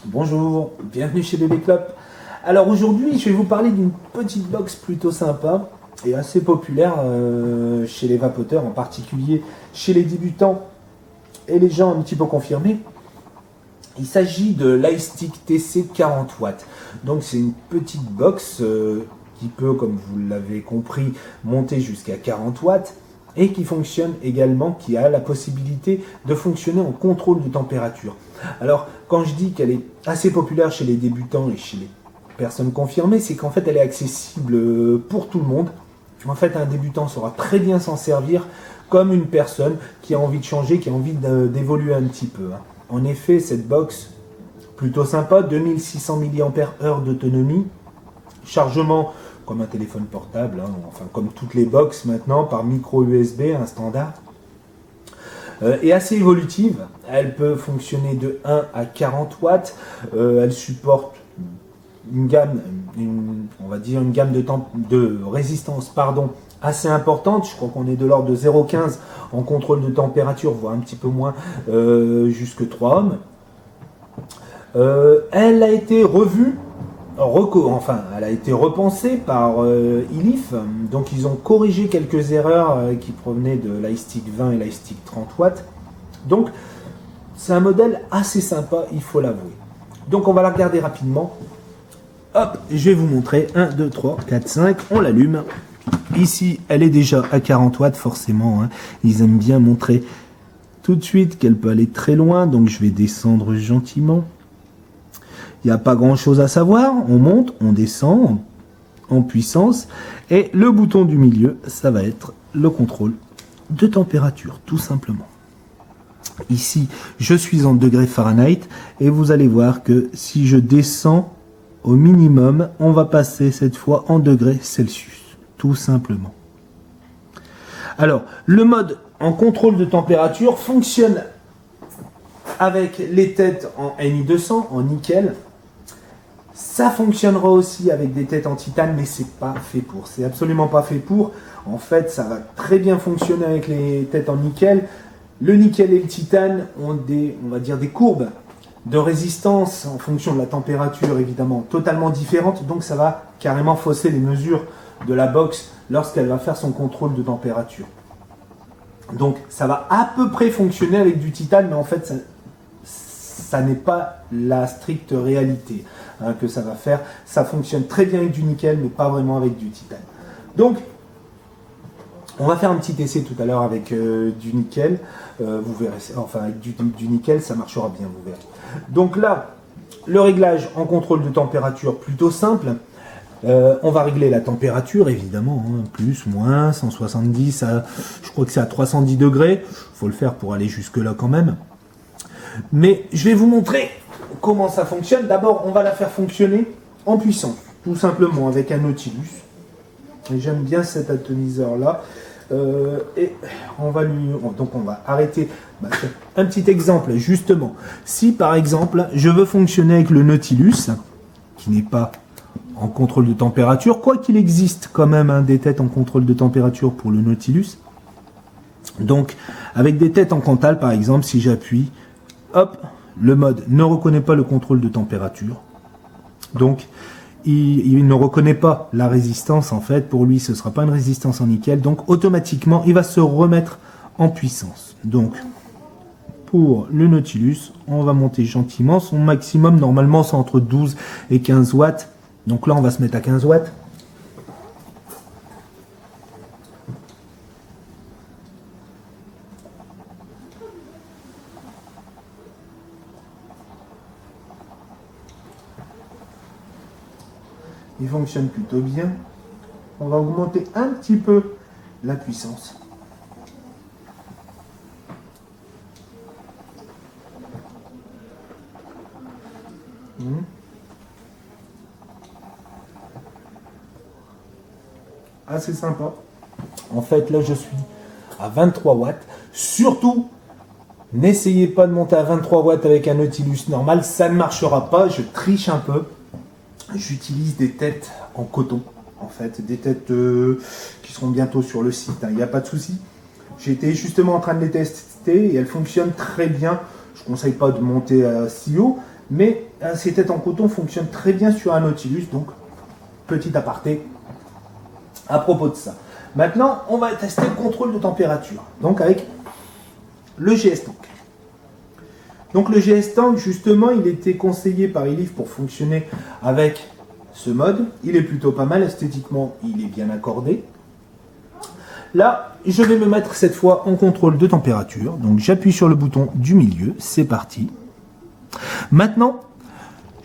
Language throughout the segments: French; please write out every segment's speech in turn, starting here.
Bonjour, bienvenue chez Bébé Club. Alors aujourd'hui, je vais vous parler d'une petite box plutôt sympa et assez populaire chez les vapoteurs, en particulier chez les débutants et les gens un petit peu confirmés. Il s'agit de l'iStick TC 40 watts. Donc c'est une petite box qui peut, comme vous l'avez compris, monter jusqu'à 40 watts et qui fonctionne également, qui a la possibilité de fonctionner en contrôle de température. Alors, quand je dis qu'elle est assez populaire chez les débutants et chez les personnes confirmées, c'est qu'en fait, elle est accessible pour tout le monde. En fait, un débutant saura très bien s'en servir comme une personne qui a envie de changer, qui a envie d'évoluer un petit peu. En effet, cette box, plutôt sympa, 2600 mAh d'autonomie, chargement comme un téléphone portable, enfin comme toutes les box maintenant, par micro USB, un standard. Est assez évolutive, elle peut fonctionner de 1 à 40 watts, elle supporte une gamme, on va dire une gamme de résistance assez importante. Je crois qu'on est de l'ordre de 0,15 en contrôle de température, voire un petit peu moins, jusque 3 ohms. Elle a été revue, elle a été repensée par Ilif, donc ils ont corrigé quelques erreurs qui provenaient de l'iStick 20 et l'iStick 30 watts. Donc c'est un modèle assez sympa, il faut l'avouer. Donc on va la regarder rapidement. Hop, je vais vous montrer. 1, 2, 3, 4, 5, on l'allume. Ici, elle est déjà à 40 watts, forcément. Ils aiment bien montrer tout de suite qu'elle peut aller très loin, donc je vais descendre gentiment. Il n'y a pas grand chose à savoir, on monte, on descend en puissance, et le bouton du milieu, ça va être le contrôle de température, tout simplement. Ici, je suis en degrés Fahrenheit, et vous allez voir que si je descends au minimum, on va passer cette fois en degrés Celsius, tout simplement. Alors, le mode en contrôle de température fonctionne avec les têtes en NI200, en nickel. Ça fonctionnera aussi avec des têtes en titane, mais c'est pas fait pour. C'est absolument pas fait pour. En fait, ça va très bien fonctionner avec les têtes en nickel. Le nickel et le titane ont on va dire, des courbes de résistance en fonction de la température, évidemment, totalement différentes. Donc, ça va carrément fausser les mesures de la box lorsqu'elle va faire son contrôle de température. Donc, ça va à peu près fonctionner avec du titane, mais en fait, ça n'est pas la stricte réalité que ça va faire. Ça fonctionne très bien avec du nickel, mais pas vraiment avec du titane. Donc, on va faire un petit essai tout à l'heure avec du nickel. Vous verrez, enfin avec du nickel, ça marchera bien, vous verrez. Donc là, le réglage en contrôle de température plutôt simple. On va régler la température, évidemment, plus, moins, 170, je crois que c'est à 310 degrés. Il faut le faire pour aller jusque-là quand même. Mais je vais vous montrer comment ça fonctionne. D'abord, on va la faire fonctionner en puissance, tout simplement, avec un Nautilus. Et j'aime bien cet atomiseur-là. Et on va arrêter. Un petit exemple, justement. Si, par exemple, je veux fonctionner avec le Nautilus, qui n'est pas en contrôle de température, quoi qu'il existe quand même des têtes en contrôle de température pour le Nautilus. Donc, avec des têtes en Cantal, par exemple, si j'appuie, hop, le mode ne reconnaît pas le contrôle de température. Donc, il ne reconnaît pas la résistance, en fait. Pour lui, ce ne sera pas une résistance en nickel. Donc, automatiquement, il va se remettre en puissance. Donc, pour le Nautilus, on va monter gentiment. Son maximum, normalement, c'est entre 12 et 15 watts. Donc là, on va se mettre à 15 watts. Il fonctionne plutôt bien. On va augmenter un petit peu la puissance. Assez sympa. En fait, là, je suis à 23 watts. Surtout, n'essayez pas de monter à 23 watts avec un Nautilus normal. Ça ne marchera pas. Je triche un peu. J'utilise des têtes en coton, en fait. Des têtes qui seront bientôt sur le site. Il n'y a pas de souci. J'étais justement en train de les tester et elles fonctionnent très bien. Je ne conseille pas de monter si haut, Mais ces têtes en coton fonctionnent très bien sur un Nautilus, donc petit aparté à propos de ça. Maintenant, on va tester le contrôle de température, donc avec le GS Tank. Donc le GS Tank, justement, il était conseillé par Elif pour fonctionner avec ce mode. Il est plutôt pas mal, esthétiquement, il est bien accordé. Là, je vais me mettre cette fois en contrôle de température. Donc j'appuie sur le bouton du milieu, c'est parti. Maintenant,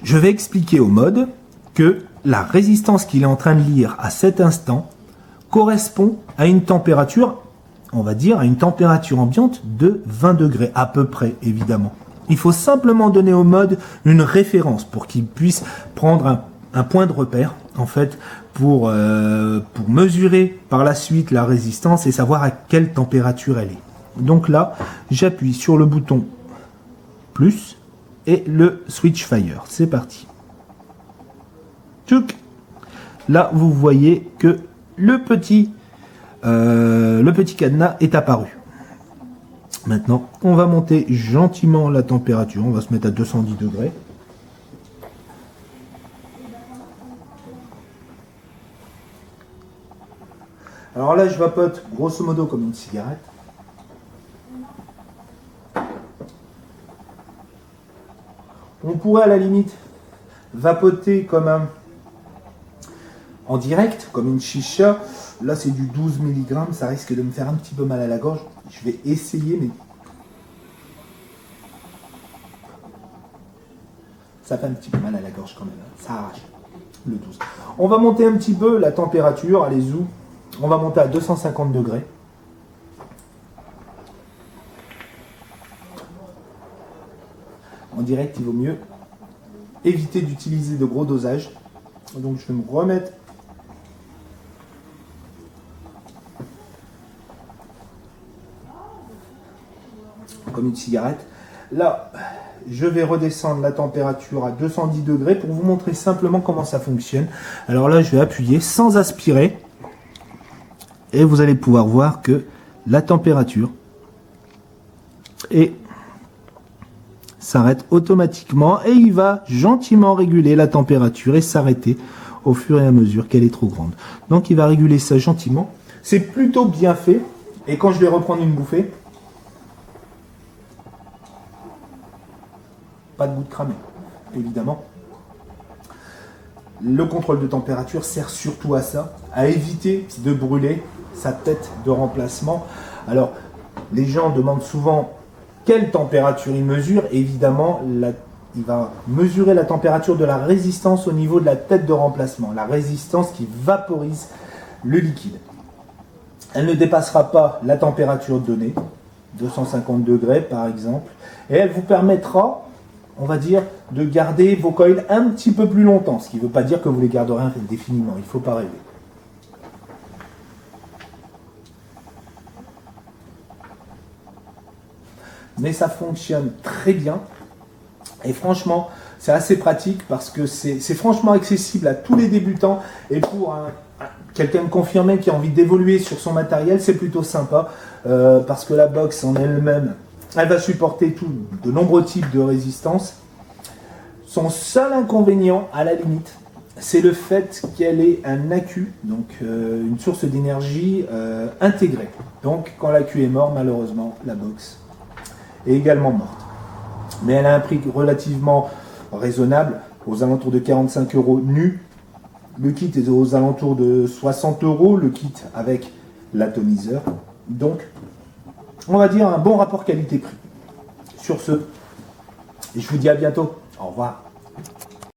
je vais expliquer au mode que la résistance qu'il est en train de lire à cet instant correspond à une température, on va dire, à une température ambiante de 20 degrés, à peu près, évidemment. Il faut simplement donner au mode une référence pour qu'il puisse prendre un point de repère, en fait, pour mesurer par la suite la résistance et savoir à quelle température elle est. Donc là, j'appuie sur le bouton plus et le switch fire. C'est parti. Tchouk. Là, vous voyez que le petit cadenas est apparu. Maintenant, on va monter gentiment la température. On va se mettre à 210 degrés. Alors là, je vapote grosso modo comme une cigarette. On pourrait à la limite vapoter comme en direct, comme une chicha. Là, c'est du 12 mg. Ça risque de me faire un petit peu mal à la gorge. Je vais essayer, mais ça fait un petit peu mal à la gorge quand même. Ça arrache le 12. On va monter un petit peu la température. Allez, zou. On va monter à 250 degrés. En direct, il vaut mieux éviter d'utiliser de gros dosages. Donc, je vais me remettre comme une cigarette. Là, je vais redescendre la température à 210 degrés pour vous montrer simplement comment ça fonctionne. Alors là, je vais appuyer sans aspirer. Et vous allez pouvoir voir que la température s'arrête automatiquement et il va gentiment réguler la température et s'arrêter au fur et à mesure qu'elle est trop grande. Donc il va réguler ça gentiment. C'est plutôt bien fait. Et quand je vais reprendre une bouffée, pas de goût de cramé, évidemment. Le contrôle de température sert surtout à ça, à éviter de brûler sa tête de remplacement. Alors, les gens demandent souvent quelle température il mesure. Évidemment, il va mesurer la température de la résistance au niveau de la tête de remplacement, la résistance qui vaporise le liquide. Elle ne dépassera pas la température donnée, 250 degrés par exemple, et elle vous permettra, on va dire, de garder vos coils un petit peu plus longtemps, ce qui ne veut pas dire que vous les garderez indéfiniment, il ne faut pas rêver. Mais ça fonctionne très bien et franchement c'est assez pratique parce que c'est franchement accessible à tous les débutants et pour quelqu'un de confirmé qui a envie d'évoluer sur son matériel, c'est plutôt sympa parce que la box en elle-même, elle va supporter de nombreux types de résistance. Son seul inconvénient à la limite, c'est le fait qu'elle ait un accu, donc une source d'énergie intégrée. Donc quand l'accu est mort, malheureusement la box est également morte. Mais elle a un prix relativement raisonnable, aux alentours de 45 € nu. Le kit est aux alentours de 60 €, le kit avec l'atomiseur. Donc, on va dire un bon rapport qualité-prix. Sur ce, je vous dis à bientôt. Au revoir.